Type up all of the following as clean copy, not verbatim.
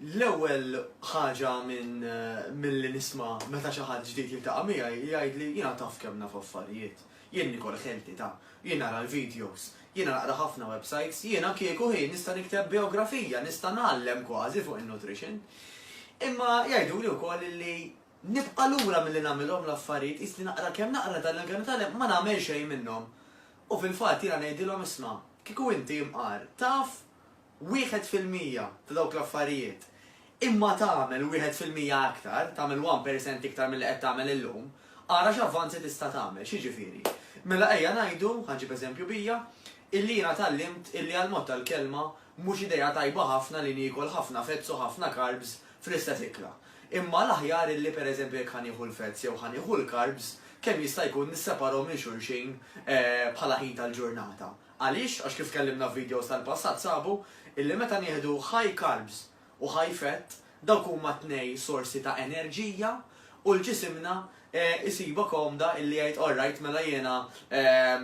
L-ewwel ħaġa mill-li nisma' meta xi ħadd ġdid jiltaqa' miegħi jgħidli jiena taf kemm naf affarijiet. Jien Nikol Ħelti jien nara l-videos, jiena naqra ħafna websites, jiena kieku nista' nikteb biografija, nista' nagħallem kważi fuq in-nutrition. Imma jgħiduli wkoll li nibqa' lura milli nagħmilhom l-affarijiet isli naqra kemm naqra tal-għan ma nagħmel xejn minnhom. U fil-fatt jiena ngħidilhom isma' kieku inti mqar taf 1% ta' dawk l-affarijiet. Imma tagħmel 1% aktar, tagħmel 1% iktar milli qed tagħmel illum, ara x'avvanzi tista' tagħmel, x'jiġifieri. Mela ejja ngħidu, ħanġib eżempju bija, illi jiena tallimt illi għall-mod tal-kelma mhux idea tajba ħafna li niekol ħafna fetz u ħafna carbs fl-istess ikla. Imma l-aħjar illi pereżempju jekk ħanieħu l-fetz jew ħanieħu l-carbs, kemm jista' jkun nisseparhom minn xulxin bħala ħin tal-ġurnata. Għaliex, għax kif kellimna f'videos tal-passat sabu, illi meta nieħdu high carbs u high fat, dawk huma tnej sorsi ta' enerġija u l-ġisimna isiba komda illi jgħid alright mela jiena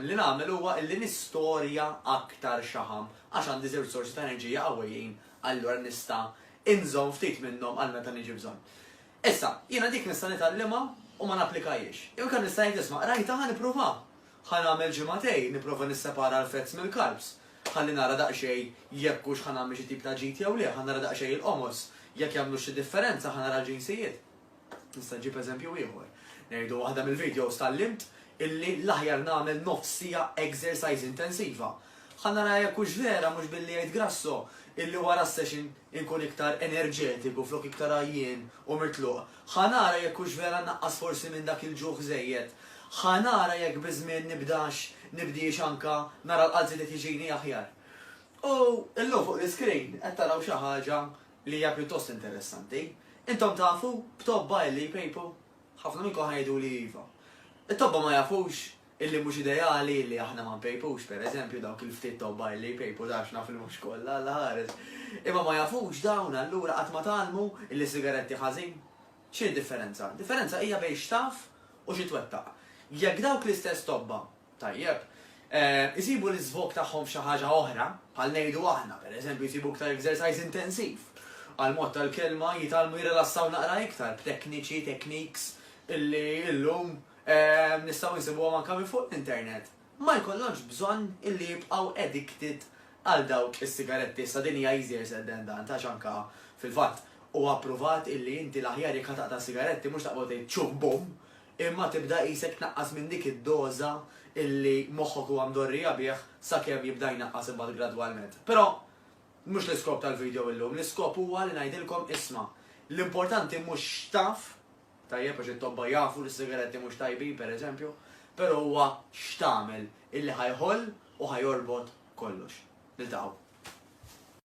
li nagħmel huwa illi nistorja aktar xaħam għax għandi żewġ sorsi ta' enerġija qawwijin, allura nista' inżomm ftit minnhom għal meta niġi bżonn. Issa, jiena dik nista' nitgħallimha u ma napplikajiex. Jew kan nista' jgħid isma' rajta ħa nipprova. Ħa nagħmel ġimagħtejn nipprova nissepara l-fetz mill-carbs. Ħalli nara daqsxejn jekk hux ħanagħmel xi tip ta' ġid jew le, ħa nara daqsxejn il-qomos, jekk jagħmlu xi differenza ħa nara l-ġinsijiet. Nista' ġib eżempju ieħor. Ngħidu waħda mill-videos tallimt illi l-aħjar nagħmel nofsija exercise intensiva. Ħa nara jekk hux vera mhux billi jgħid grasso illi wara s-session inkun iktar enerġetiku flok iktar għajjien u mirtluq. Ħa nara jekk hux vera naqqas forsi minn dak il-ġuħ żejjed. Ħa nara jekk biżmien nibdiex anka nara l-qalzi li tiġini aħjar. U illum fuq l-screen qed taraw xi ħaġa li hija pjuttost interessanti. Intom tafu b'tobba illi jpejpu? Ħafna minnkom ħajdu li iva. It-tobba ma jafux illi mhux ideali li aħna ma npejpux, pereżempju dawk il-ftit tobba illi jpejpu dax naf il-mhux kollha ħares. Imma ma jafux dawn allura qatt ma tagħlmu illi sigaretti ħażin. X'hi differenza? Differenza hija bejn x'taf u xi twettaq. Jekk dawk l-istess tobba, tajjeb, isibu l-iżvok tagħhom f'xi ħaġa oħra, bħal ngħidu aħna, pereżempju jsibu iktar exercise intensiv. Għal-mod tal-kelma jitalmu jirrelassaw naqra iktar b'tekniċi, techniques illi illum nistgħu nsibuhom anke minn fuq l-internet. Ma jkollhomx bżonn illi jibqgħu addicted għal dawk is-sigaretti. Sa din hija easier said than done, tax anke fil-fatt huwa approvat illi inti l-aħjar jekk taqta' sigaretti mhux taqbad tgħid ċuh bum, imma tibda qisek tnaqqas minn dik id-doża illi moħħok huwa mdorrija bih sakemm jibda jnaqqas imbagħad gradwalment. Però mhux l-iskop tal-video illum, l-iskop huwa li ngħidilkom isma' l-importanti mhux taf, tajjeb għax it-tobba jafu li s-sigaretti mhux tajbin pereżempju, però huwa x'tagħmel illi ħajħoll u ħajorbot kollox. Niltaqgħu.